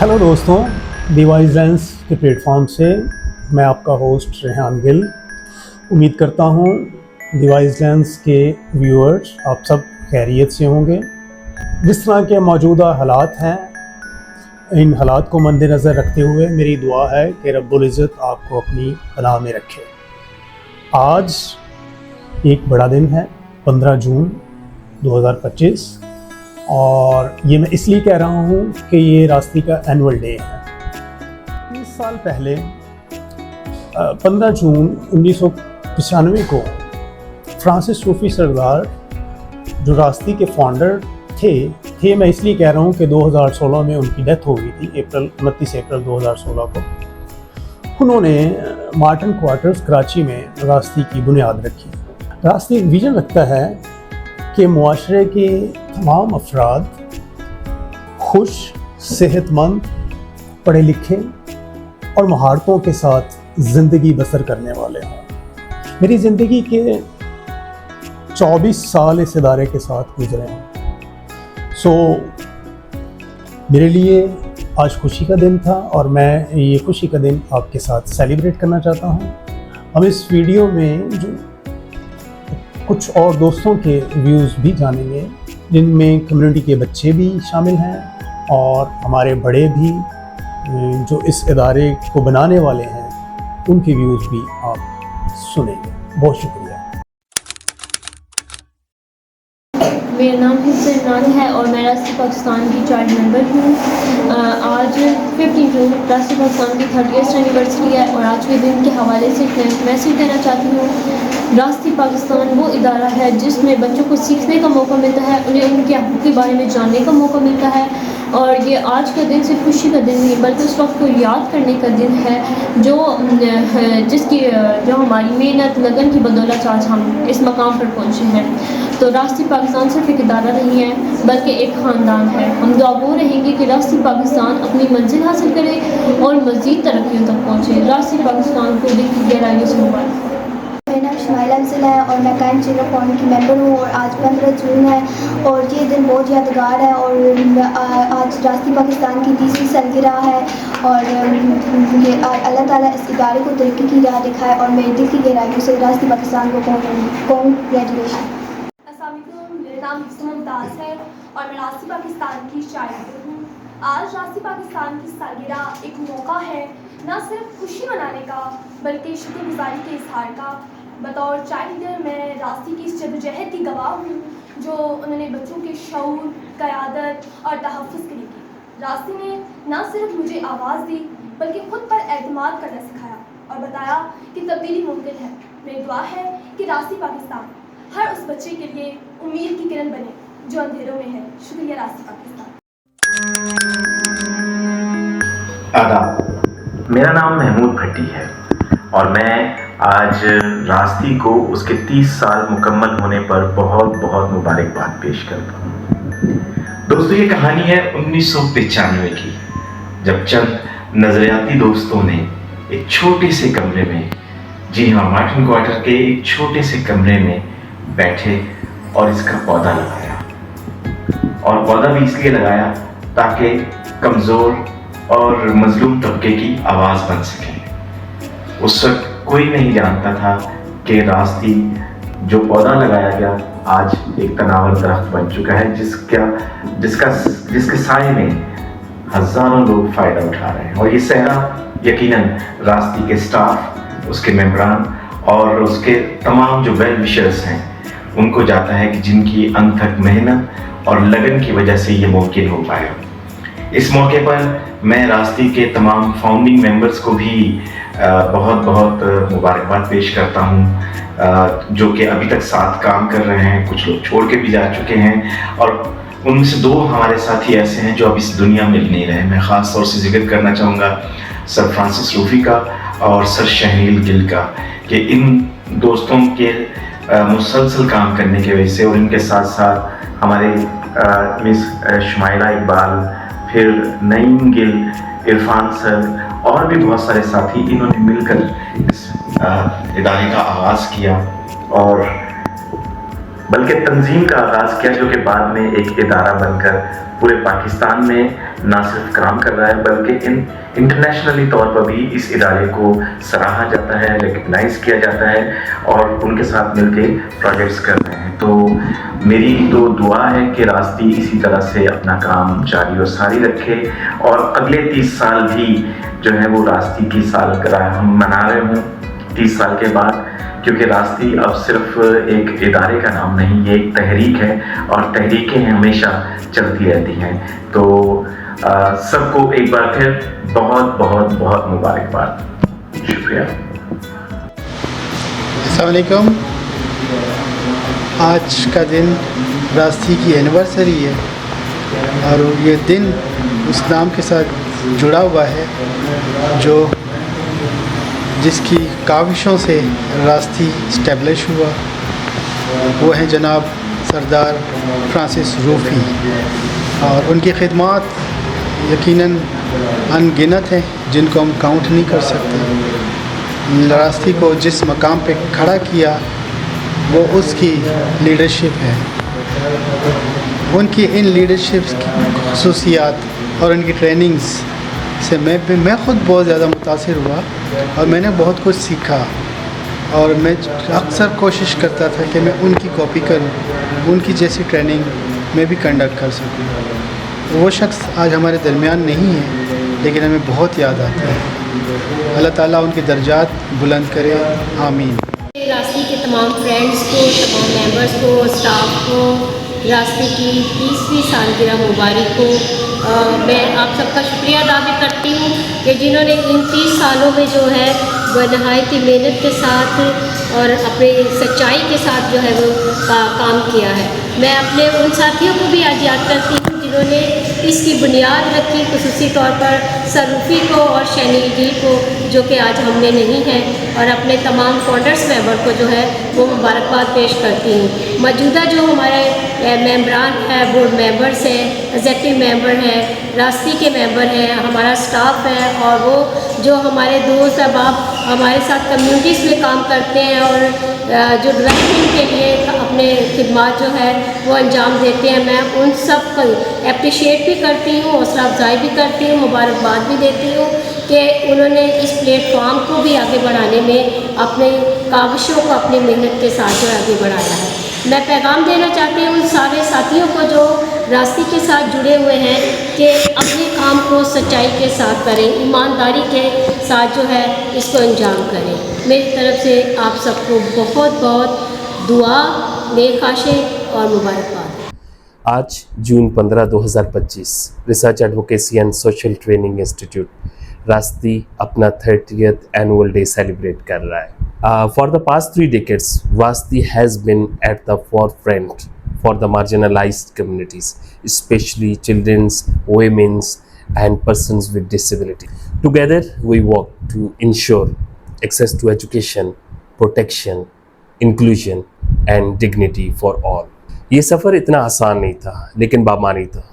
Hello दोस्तों, device lens के platform से मैं आपका होस्ट रेहान गिल। उम्मीद करता हूँ डिवाइस लेंस के व्यूअर्स आप सब खैरियत से होंगे। जिस तरह के मौजूदा हालात हैं, इन हालात को मद्देनज़र रखते हुए मेरी दुआ है कि रब्बुल इज़्ज़त आपको अपनी पनाह में रखे। आज एक बड़ा दिन है, 15 जून 2025, और ये मैं इसलिए कह रहा हूँ कि ये रास्ती का एनुअल डे है। 30 साल पहले 15 जून 1995 को फ्रांसिस सूफी सरदार जो रास्ती के फाउंडर थे मैं इसलिए कह रहा हूँ कि 2016 में उनकी डेथ हो गई थी। 29 अप्रैल 2016 को उन्होंने मार्टन क्वार्टर्स कराची में रास्ती की बुनियाद रखी। रास्ती विजन रखता है कि मुआशरे के तमाम अफराद खुश, सेहतमंद, पढ़े लिखे और महारतों के साथ ज़िंदगी बसर करने वाले हों। मेरी ज़िंदगी के 24 साल इस इदारे के साथ गुजरे हैं। मेरे लिए आज खुशी का दिन था और मैं ये खुशी का दिन आपके साथ सेलिब्रेट करना चाहता हूँ। हम इस वीडियो में जो कुछ और दोस्तों के व्यूज़ भी जानेंगे, जिनमें कम्युनिटी के बच्चे भी शामिल हैं और हमारे बड़े भी जो इस इदारे को बनाने वाले हैं, उनके व्यूज़ भी आप सुनेंगे। बहुत शुक्रिया। मेरा नाम हिफ्ज़ है और मैं रास्ती पाकिस्तान की चाइल्ड मेंबर हूँ। आज 15 जून रास्ती पाकिस्तान की 30th एनिवर्सरी है और आज के दिन के हवाले से मैं मैसेज देना चाहती हूँ। रास्ती पाकिस्तान वो इदारा है जिसमें बच्चों को सीखने का मौका मिलता है, उन्हें उनके हक़ के बारे में जानने का मौका मिलता है। और ये आज का दिन सिर्फ खुशी का दिन नहीं बल्कि उस वक्त को याद करने का दिन है जो हमारी मेहनत लगन की बदौलत आज हम इस मकाम पर पहुँचे हैं। तो रास्ती पाकिस्तान सिर्फ एक इदारा नहीं है बल्कि एक ख़ानदान है। हम दुआगो रहेंगे कि रास्ती पाकिस्तान अपनी मंजिल हासिल करे और मज़ीद तरक्कियों तक पहुँचे। रास्ती पाकिस्तान को दिल की गहराइयों से मुबारक। मेरा नाम शुमाइला अफजल है और मैं कायम चिल्ड्रन फाउंड की मेंबर हूँ और आज 15 जून है और ये दिन बहुत यादगार है। और आज रास्ती पाकिस्तान की 30वीं सालगिरह है और ये अल्लाह ताला इस इदारे को तरक्की की राह दिखाए और मेरे दिल की गहराइयों से रास्ती पाकिस्तान को कॉन्ग्रेचुलेशन। मेरा नाम मुमताज़ है और मैं रास्ती पाकिस्तान की चाइल्ड हूँ। आज रास्ती पाकिस्तान की सालगिरह एक मौका है न सिर्फ खुशी मनाने का बल्कि शुक्रगुजारी के इजहार का। बतौर चाइल्ड लीडर मैं रास्ती की इस जदोजहद की गवाह हूँ जो उन्होंने बच्चों के शऊर, क़यादत और तहफ़्फ़ुज़ के लिए की। रास्ती ने न सिर्फ मुझे आवाज़ दी बल्कि ख़ुद पर एतमाद करना सिखाया और बताया कि तब्दीली मुमकिन है। मेरी दुआ है कि रास्ती पाकिस्तान हर उस बच्चे के लिए उम्मीद की किरण बने जो अंधेरों में है। शुक्रिया रास्ती पाकिस्तान। आदाब, मेरा नाम महमूद भट्टी है और मैं आज रास्ती को उसके 30 साल मुकम्मल होने पर बहुत बहुत मुबारकबाद पेश करता हूँ। दोस्तों, ये कहानी है 1995 की, जब चंद नज़रियाती दोस्तों ने एक छोटे से कमरे में, जी हाँ, मार्टन क्वार्टर के एक छोटे से कमरे में बैठे और इसका पौधा लगाया। और पौधा भी इसलिए लगाया ताकि कमज़ोर और मजलूम तबके की आवाज़ बन सके। उस वक्त कोई नहीं जानता था कि रास्ती जो पौधा लगाया गया आज एक तनावर दरख्त बन चुका है जिसके साए में हज़ारों लोग फ़ायदा उठा रहे हैं। और ये सहरा यकीनन रास्ती के स्टाफ, उसके मेंबरान और उसके तमाम जो वेल विशर्स हैं उनको जाता है कि जिनकी अनथक मेहनत और लगन की वजह से ये मुमकिन हो पाया। इस मौके पर मैं रास्ती के तमाम फाउंडिंग मेंबर्स को भी बहुत बहुत मुबारकबाद पेश करता हूँ, जो कि अभी तक साथ काम कर रहे हैं। कुछ लोग छोड़ के भी जा चुके हैं और उनमें से 2 हमारे साथी ऐसे हैं जो अब इस दुनिया में नहीं रहे। मैं ख़ास तौर से जिक्र करना चाहूँगा सर फ्रांसिस सूफी का और सर शहनील गिल का, कि इन दोस्तों के मुसलसल काम करने की वजह से और इनके साथ साथ हमारे मिस शुमाइला इकबाल, फिर नईम गिल, इरफान सर और भी बहुत सारे साथी, इन्होंने मिलकर इस इदारे का आगाज़ किया और बल्कि तंजीम का आगाज़ किया, जो कि बाद में एक इदारा बनकर पूरे पाकिस्तान में ना सिर्फ काम कर रहा है बल्कि इंटरनेशनली तौर पर भी इस इदारे को सराहा जाता है, रिकग्नाइज़ किया जाता है और उनके साथ मिलके प्रोजेक्ट्स कर रहे हैं। तो मेरी तो दुआ है कि रास्ती इसी तरह से अपना काम जारी और सारी रखे और अगले 30 साल भी जो है वो रास्ती की सालगिरह हम मना रहे हों 30 साल के बाद, क्योंकि रास्ती अब सिर्फ एक इदारे का नाम नहीं, ये एक तहरीक है और तहरीकें हमेशा चलती रहती हैं। तो सबको एक बार फिर बहुत बहुत बहुत मुबारकबाद। शुक्रिया। अस्सलाम वालेकुम। आज का दिन रास्ती की एनिवर्सरी है और ये दिन उस नाम के साथ जुड़ा हुआ है जो जिसकी काविशों से रास्ती इस्टेब्लिश हुआ। वो हैं जनाब सरदार फ्रांसिस रूफ़ी और उनकी खिदमत यकीनन अनगिनत हैं जिनको हम काउंट नहीं कर सकते। रास्ती को जिस मकाम पे खड़ा किया वो उसकी लीडरशिप है। उनकी इन लीडरशिप की खसूसियात और उनकी ट्रेनिंग्स से मैं ख़ुद बहुत ज़्यादा मुतासिर हुआ और मैंने बहुत कुछ सीखा और मैं अक्सर कोशिश करता था कि मैं उनकी कॉपी करूं, उनकी जैसी ट्रेनिंग मैं भी कंडक्ट कर सकूं। वो शख्स आज हमारे दरमियान नहीं है लेकिन हमें बहुत याद आता है। अल्लाह ताला उनके दर्जात बुलंद करे, आमीन। रास्ती के तमाम फ्रेंड्स को, तमाम मेंबर्स को, स्टाफ को रास्ते की 30वीं सालगिरह मुबारक हो। मैं आप सबका शुक्रिया अदा भी करती हूँ कि जिन्होंने इन 30 सालों में जो है वह नहायत ही मेहनत के साथ और अपने सच्चाई के साथ जो है वो काम किया है। मैं अपने उन साथियों को भी आज याद करती हूँ जिन्होंने इसकी बुनियाद रखी, खुसूसी तौर पर सर रूफ़ी को और शैनी को, जो कि आज हमने नहीं है, और अपने तमाम फाउंडर्स मेंबर को जो है वो मुबारकबाद पेश करती हूँ। मौजूदा जो हमारे मेंबरान हैं, बोर्ड मेंबर्स हैं, एग्जेक्टिव मेंबर हैं, रास्ती के मेंबर हैं, हमारा स्टाफ है और वो जो हमारे दोस्त अहबाब हमारे साथ कम्युनिटीज़ में काम करते हैं और जो डेवलपमेंट के लिए अपने खिदमात जो है वो अंजाम देते हैं, मैं उन सब को अप्रिशिएट भी करती हूँ, हौसला अफजाई भी करती हूँ, मुबारकबाद भी देती हूँ कि उन्होंने इस प्लेटफॉर्म को भी आगे बढ़ाने में अपने काविशों को अपनी मेहनत के साथ जो आगे बढ़ाया है। मैं पैगाम देना चाहती हूँ उन सारे साथियों को जो रास्ते के साथ जुड़े हुए हैं कि अपने काम को सच्चाई के साथ करें, ईमानदारी के साथ जो है इसको अंजाम करें। मेरी तरफ से आप सबको बहुत बहुत दुआ, नेक आशीर्वाद और मुबारकबाद। आज जून 15, 2025 research advocacy and social training institute RASTI अपना 30th एनुअल डे सेलिब्रेट कर रहा है। For the past 3 decades, Rasti has been at the forefront for the marginalized communities, especially children's, women's, and persons with disability. Together, we work to ensure access to education, protection, inclusion, and dignity for all. ये सफ़र इतना आसान नहीं था, लेकिन बामानी था.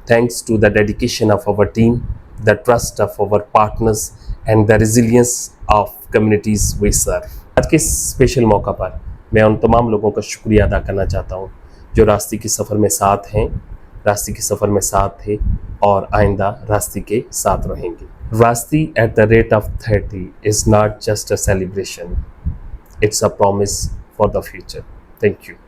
Thanks to the dedication of our team, the trust of our partners, and the resilience of communities we serve. आज के special मौका पर मैं उन तमाम लोगों का शुक्रिया अदा करना चाहता हूँ जो रास्ती के सफ़र में साथ हैं, रास्ती के सफ़र में साथ थे और आइंदा रास्ती के साथ रहेंगे। रास्ती at the rate of 30 is not just a celebration, it's a promise for the future. Thank you.